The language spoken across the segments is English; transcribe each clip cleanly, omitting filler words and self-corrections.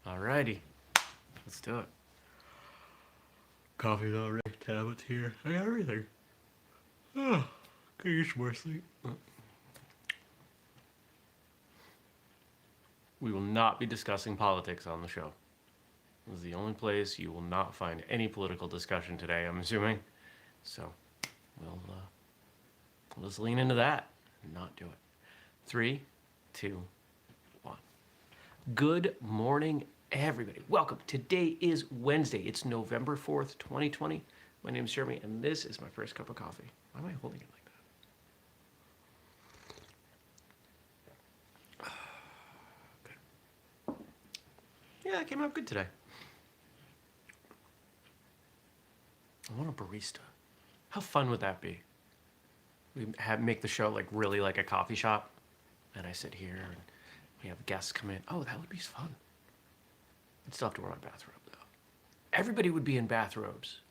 Alrighty, let's do it. Coffee's already, tablets here. I got everything. Oh, can you use more sleep? We will not be discussing politics on the show. This is the only place you will not find any political discussion today, I'm assuming. So we'll just lean into that and not do it. 3, 2, 1. Good morning, everybody. Welcome. Today is Wednesday. It's November 4th, 2020. My name is Jeremy, and this is my first cup of coffee. Why am I holding it like that? Good. Yeah, it came out good today. I want a barista. How fun would that be? We make the show really like a coffee shop, and I sit here and we have guests come in. Oh, that would be fun. I'd still have to wear my bathrobe though. Everybody would be in bathrobes.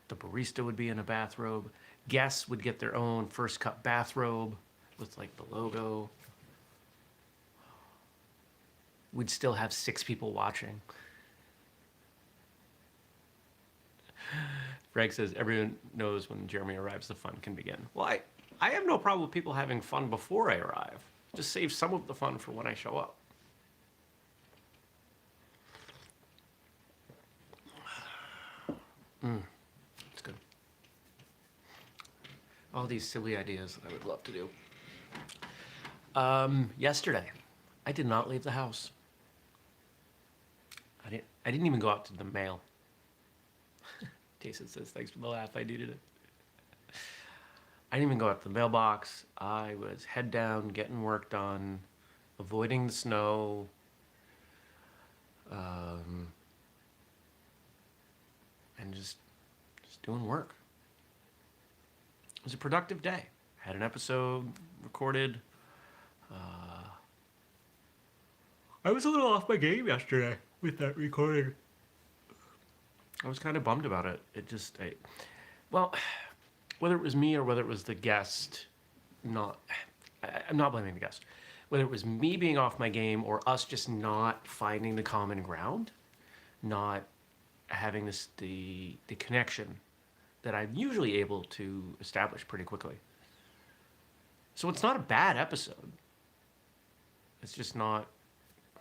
The barista would be in a bathrobe. Guests would get their own first cup bathrobe with the logo. We'd still have 6 people watching. Greg says, everyone knows when Jeremy arrives, the fun can begin. Well, I have no problem with people having fun before I arrive. Just save some of the fun for when I show up. It's good. All these silly ideas that I would love to do. Yesterday, I did not leave the house. I didn't even go out to the mail. Jason says, thanks for the laugh, I needed it. I didn't even go out to the mailbox. I was head down, getting work done, avoiding the snow. And just doing work. It was a productive day. Had an episode recorded. I was a little off my game yesterday with that recording. I was kind of bummed about it. Well, whether it was me or whether it was the guest, I'm not blaming the guest. Whether it was me being off my game or us just not finding the common ground, not having the connection that I'm usually able to establish pretty quickly. So it's not a bad episode. It's just not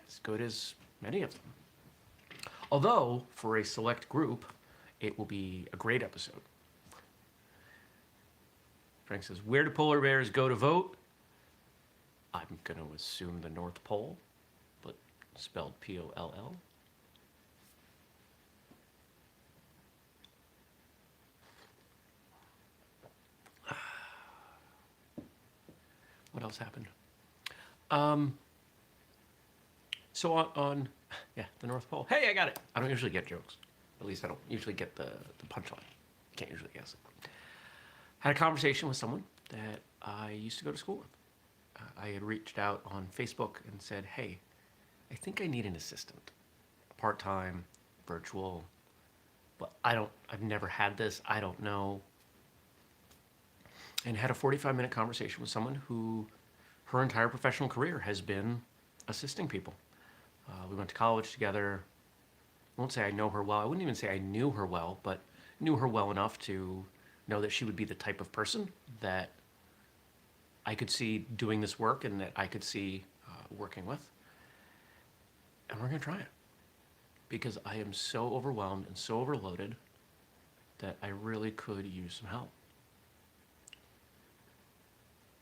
as good as many of them. Although, for a select group, it will be a great episode. Frank says, where do polar bears go to vote? I'm going to assume the North Pole, but spelled P-O-L-L. What else happened? So on the North Pole. Hey, I got it. I don't usually get jokes. At least I don't usually get the punchline. You can't usually guess it. Had a conversation with someone that I used to go to school with. I had reached out on Facebook and said, hey, I think I need an assistant. Part-time, virtual, but I've never had this. I don't know. And had a 45-minute conversation with someone who her entire professional career has been assisting people. We went to college together. I won't say I know her well. I wouldn't even say I knew her well, but knew her well enough to know that she would be the type of person that I could see doing this work and that I could see working with. And we're going to try it because I am so overwhelmed and so overloaded that I really could use some help.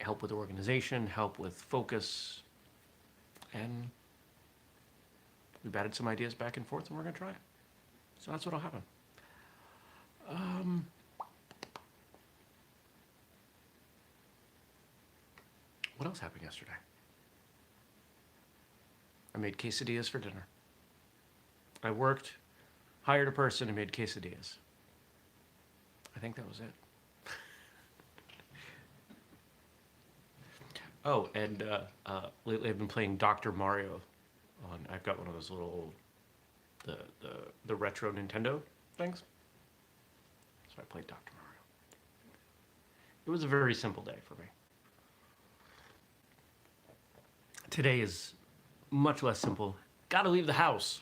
Help with organization, help with focus, and we've added some ideas back and forth and we're going to try it. So that's what'll happen. What else happened yesterday? I made quesadillas for dinner. I worked, hired a person, and made quesadillas. I think that was it. Oh, and lately I've been playing Dr. Mario. I've got one of those little, the retro Nintendo things. So I played Dr. Mario. It was a very simple day for me. Today is much less simple. Gotta leave the house.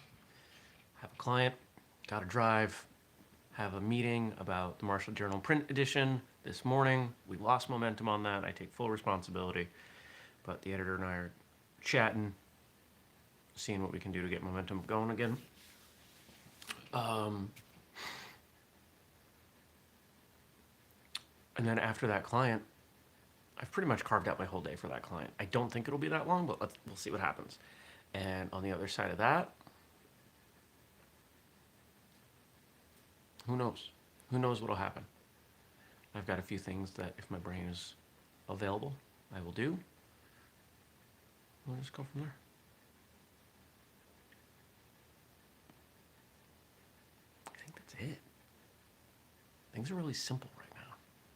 have a client, got to drive, have a meeting about the Marshall Journal print edition this morning. We lost momentum on that. I take full responsibility. But the editor and I are chatting, seeing what we can do to get momentum going again. And then after that client, I've pretty much carved out my whole day for that client. I don't think it'll be that long, but we'll see what happens. And on the other side of that, who knows? Who knows what'll happen? I've got a few things that if my brain is available, I will do. We'll just go from there. I think that's it. Things are really simple right now.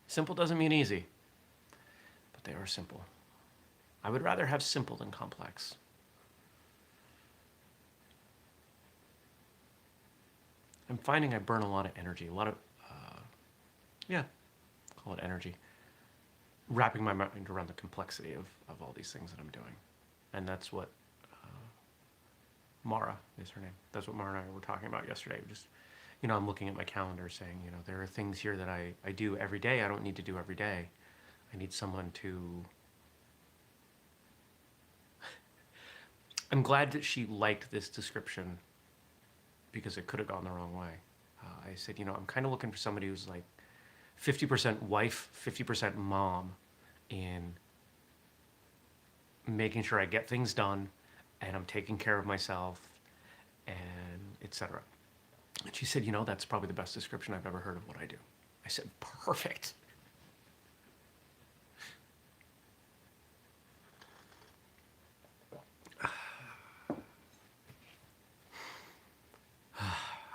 Simple doesn't mean easy, but they are simple. I would rather have simple than complex. I'm finding I burn a lot of energy, a lot of, call it energy, wrapping my mind around the complexity of all these things that I'm doing. And that's what Mara is her name. That's what Mara and I were talking about yesterday. Just, I'm looking at my calendar saying, there are things here that I do every day I don't need to do every day. I need someone to... I'm glad that she liked this description because it could have gone the wrong way. I said, I'm kind of looking for somebody who's like 50% wife, 50% mom in making sure I get things done and I'm taking care of myself and etc. And she said, that's probably the best description I've ever heard of what I do. I said, perfect.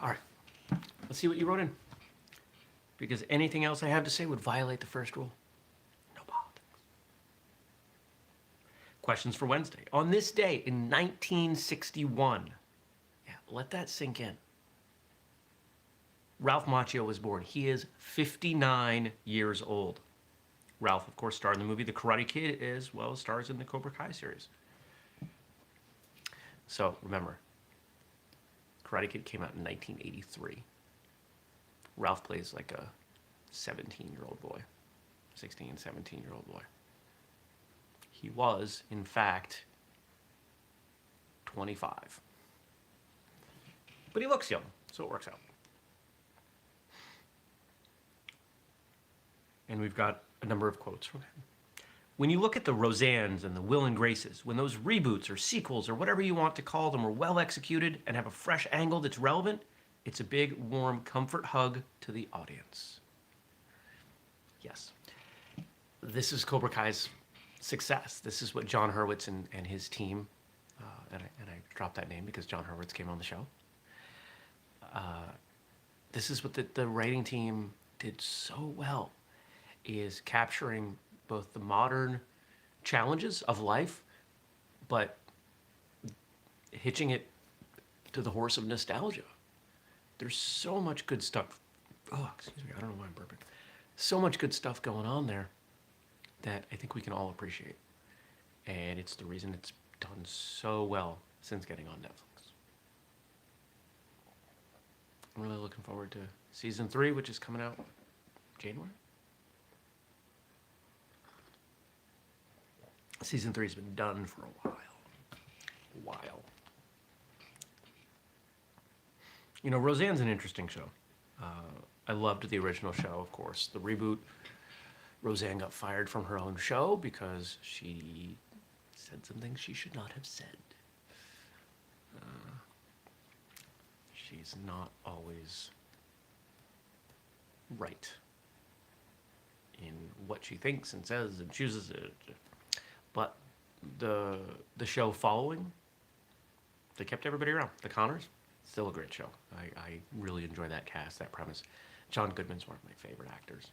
All right, let's see what you wrote in. Because anything else I have to say would violate the first rule. No politics. Questions for Wednesday. On this day in 1961, let that sink in. Ralph Macchio was born. He is 59 years old. Ralph, of course, starred in the movie The Karate Kid, as well as stars in the Cobra Kai series. So, remember, Karate Kid came out in 1983. Ralph plays like a 17-year-old boy, 16, 17-year-old boy. He was, in fact, 25. But he looks young, so it works out. And we've got a number of quotes from him. When you look at the Roseannes and the Will and Graces, when those reboots or sequels or whatever you want to call them are well executed and have a fresh angle that's relevant, it's a big, warm comfort hug to the audience. Yes. This is Cobra Kai's success. This is what John Hurwitz and his team, and I dropped that name because John Hurwitz came on the show. This is what the writing team did so well, is capturing both the modern challenges of life, but hitching it to the horse of nostalgia. There's so much good stuff. Oh, excuse me, I don't know why I'm burping. So much good stuff going on there that I think we can all appreciate. And it's the reason it's done so well since getting on Netflix. I'm really looking forward to season 3, which is coming out January. Season 3 has been done for a while. Roseanne's an interesting show. I loved the original show, of course. The reboot, Roseanne got fired from her own show because she said some things she should not have said. She's not always right in what she thinks and says and chooses it. But the show following, they kept everybody around. The Connors, still a great show. I really enjoy that cast, that premise. John Goodman's one of my favorite actors.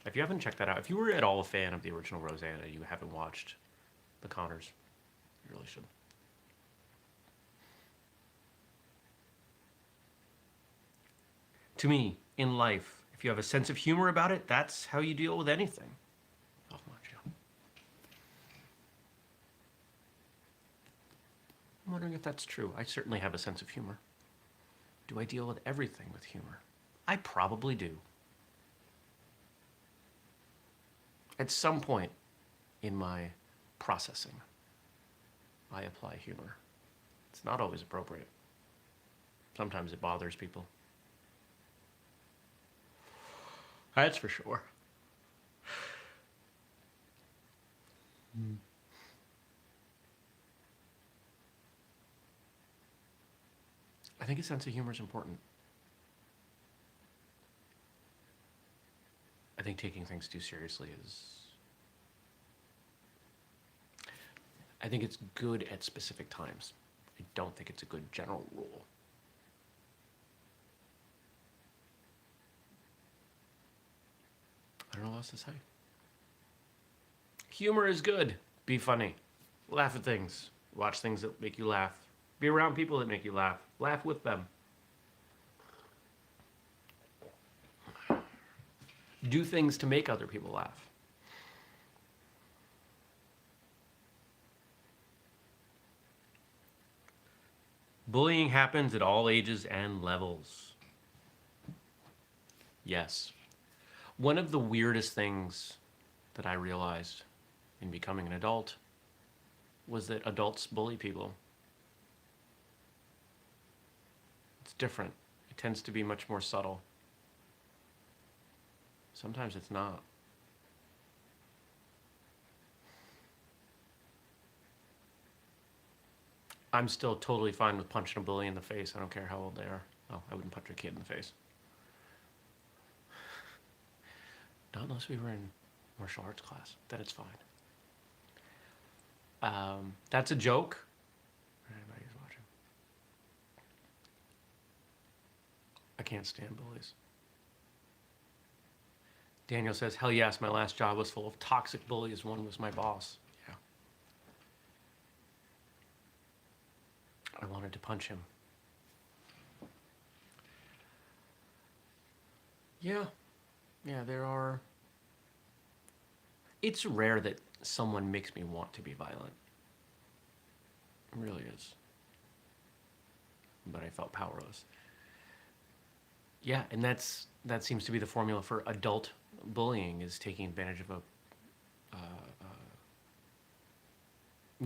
If you haven't checked that out, if you were at all a fan of the original Roseanne and you haven't watched The Connors, you really should. To me, in life, if you have a sense of humor about it, that's how you deal with anything. Ralph Macchio. I'm wondering if that's true. I certainly have a sense of humor. Do I deal with everything with humor? I probably do. At some point in my processing, I apply humor. It's not always appropriate. Sometimes it bothers people. That's for sure. I think a sense of humor is important. I think taking things too seriously is... I think it's good at specific times. I don't think it's a good general rule. I don't know what else to say. Humor is good. Be funny. Laugh at things. Watch things that make you laugh. Be around people that make you laugh. Laugh with them. Do things to make other people laugh. Bullying happens at all ages and levels. Yes. One of the weirdest things that I realized in becoming an adult was that adults bully people. It's different. It tends to be much more subtle. Sometimes it's not. I'm still totally fine with punching a bully in the face. I don't care how old they are. Oh, I wouldn't punch a kid in the face. Not unless we were in martial arts class. Then it's fine. That's a joke. Anybody who's watching. I can't stand bullies. Daniel says, hell yes, my last job was full of toxic bullies. One was my boss. Yeah. I wanted to punch him. Yeah. Yeah, there are... It's rare that someone makes me want to be violent. It really is. But I felt powerless. Yeah, and that seems to be the formula for adult bullying, is taking advantage of a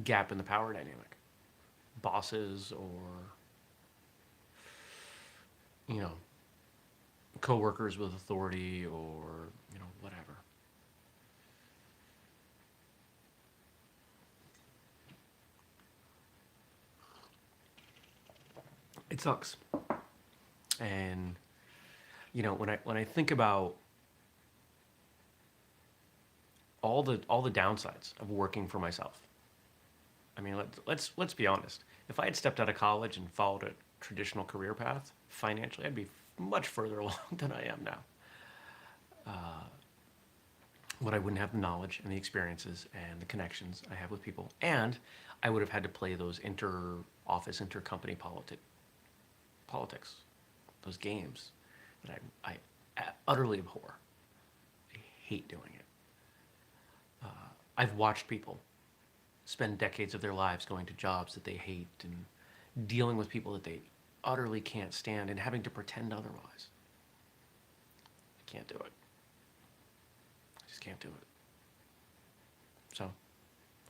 gap in the power dynamic. Bosses or, you know, co-workers with authority or, you know, whatever. It sucks. And, you know, when I think about all the downsides of working for myself. I mean, let's be honest. If I had stepped out of college and followed a traditional career path, financially, I'd be much further along than I am now. But I wouldn't have the knowledge and the experiences and the connections I have with people. And I would have had to play those inter-office, inter-company politics, those games that I utterly abhor. I hate doing it. I've watched people spend decades of their lives going to jobs that they hate and dealing with people that they utterly can't stand and having to pretend otherwise. I can't do it. I just can't do it. So,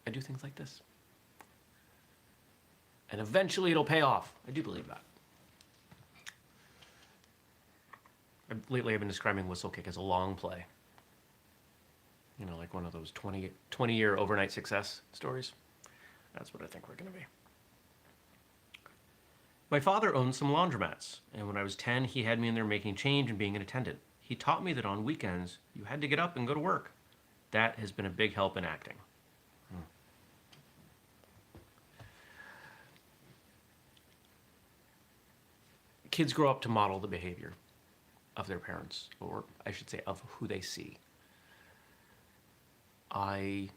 I do things like this. And eventually it'll pay off. I do believe that. Lately I've been describing whistlekick as a long play. You know, like one of those 20-year overnight success stories. That's what I think we're going to be. My father owned some laundromats, and when I was 10, he had me in there making change and being an attendant. He taught me that on weekends, you had to get up and go to work. That has been a big help in acting. Kids grow up to model the behavior of their parents, or I should say of who they see. I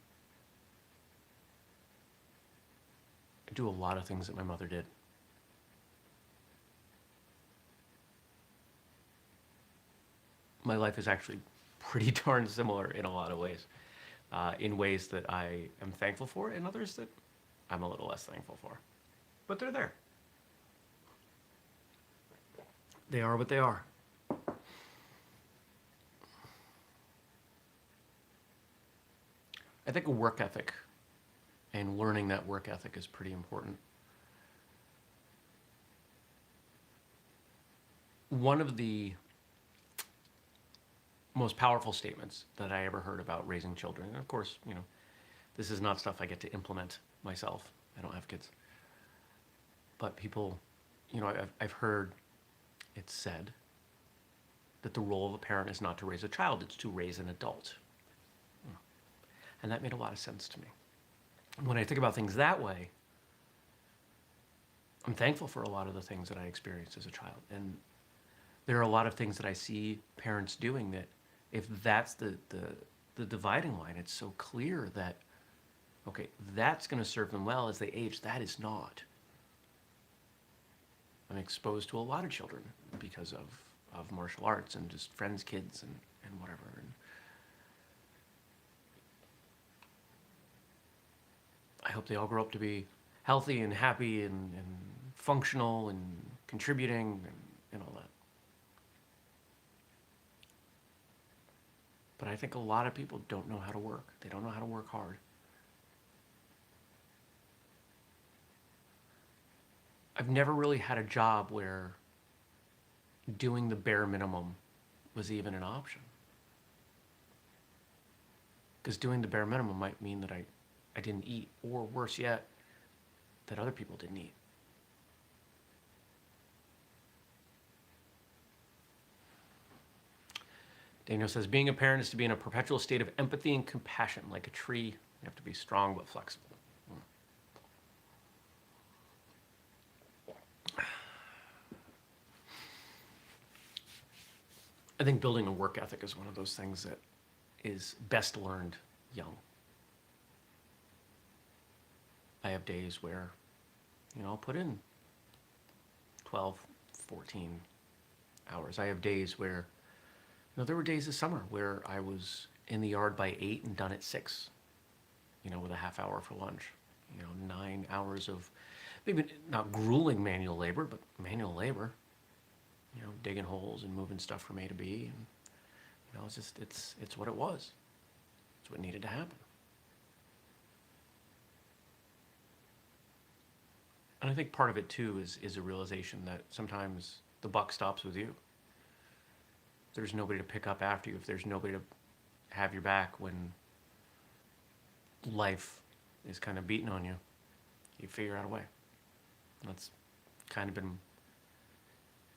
do a lot of things that my mother did. My life is actually pretty darn similar in a lot of ways. In ways that I am thankful for, and others that I'm a little less thankful for. But they're there. They are what they are. I think a work ethic and learning that work ethic is pretty important. One of the most powerful statements that I ever heard about raising children, and of course, this is not stuff I get to implement myself. I don't have kids. But people, I've heard it said that the role of a parent is not to raise a child, it's to raise an adult. And that made a lot of sense to me. When I think about things that way, I'm thankful for a lot of the things that I experienced as a child. And there are a lot of things that I see parents doing that if that's the dividing line, it's so clear that, okay, that's going to serve them well as they age. That is not. I'm exposed to a lot of children because of martial arts and just friends' kids and whatever. And I hope they all grow up to be healthy and happy and functional and contributing and all that. But I think a lot of people don't know how to work. They don't know how to work hard. I've never really had a job where doing the bare minimum was even an option. Because doing the bare minimum might mean that I didn't eat, or worse yet, that other people didn't eat. Daniel says, being a parent is to be in a perpetual state of empathy and compassion. Like a tree, you have to be strong but flexible. I think building a work ethic is one of those things that is best learned young. I have days where, I'll put in 12, 14 hours. I have days where, there were days this summer where I was in the yard by 8 and done at 6, with a half hour for lunch. 9 hours of maybe not grueling manual labor, but manual labor. Digging holes and moving stuff from A to B. And, it's what it was. It's what needed to happen. And I think part of it too is a realization that sometimes the buck stops with you. If there's nobody to pick up after you, if there's nobody to have your back when life is kind of beating on you, you figure out a way. And that's kind of been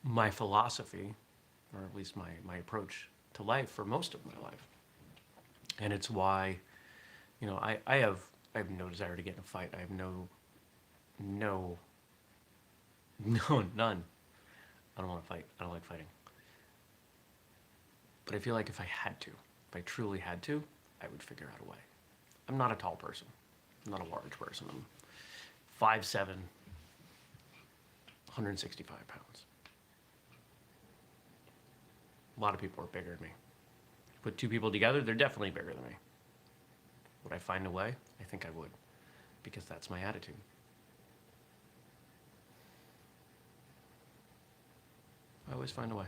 my philosophy, or at least my approach to life for most of my life. And it's why, I have no desire to get in a fight. I have none. I don't want to fight. I don't like fighting. But I feel like if I truly had to, I would figure out a way. I'm not a tall person. I'm not a large person. I'm 5'7", 165 pounds. A lot of people are bigger than me. Put two people together, they're definitely bigger than me. Would I find a way? I think I would, because that's my attitude. I always find a way.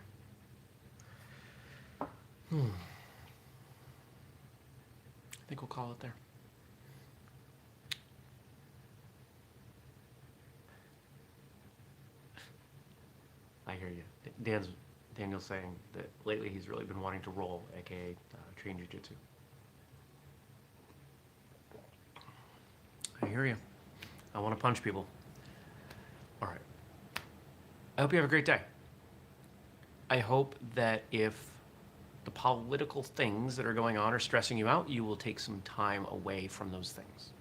I think we'll call it there. I hear you. Daniel's saying that lately he's really been wanting to roll, aka train jiu-jitsu. I hear you. I want to punch people. All right. I hope you have a great day. I hope that if the political things that are going on are stressing you out, you will take some time away from those things.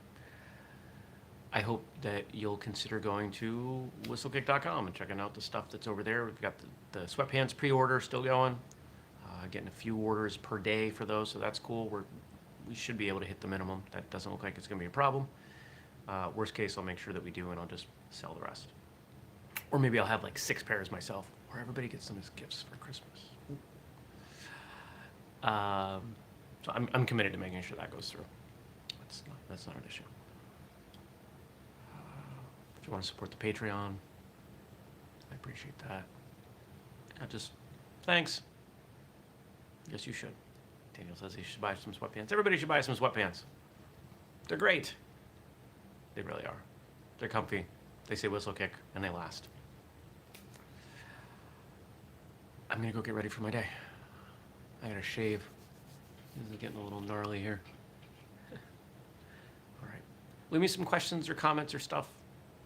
I hope that you'll consider going to whistlekick.com and checking out the stuff that's over there. We've got the sweatpants pre-order still going. Getting a few orders per day for those, so that's cool. We should be able to hit the minimum. That doesn't look like it's going to be a problem. Worst case, I'll make sure that we do, and I'll just sell the rest. Or maybe I'll have like 6 pairs myself, or everybody gets them as gifts for Christmas. So I'm committed to making sure that goes through. That's not an issue. If you want to support the Patreon, I appreciate that. Thanks. Yes, you should. Daniel says he should buy some sweatpants. Everybody should buy some sweatpants. They're great. They really are. They're comfy. They say whistle kick, and they last. I'm gonna go get ready for my day. I gotta shave. This is getting a little gnarly here. All right. Leave me some questions or comments or stuff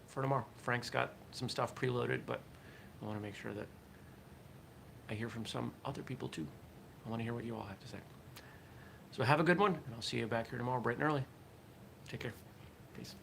for tomorrow. Frank's got some stuff preloaded, but I want to make sure that I hear from some other people too. I want to hear what you all have to say. So have a good one, and I'll see you back here tomorrow bright and early. Take care. Peace.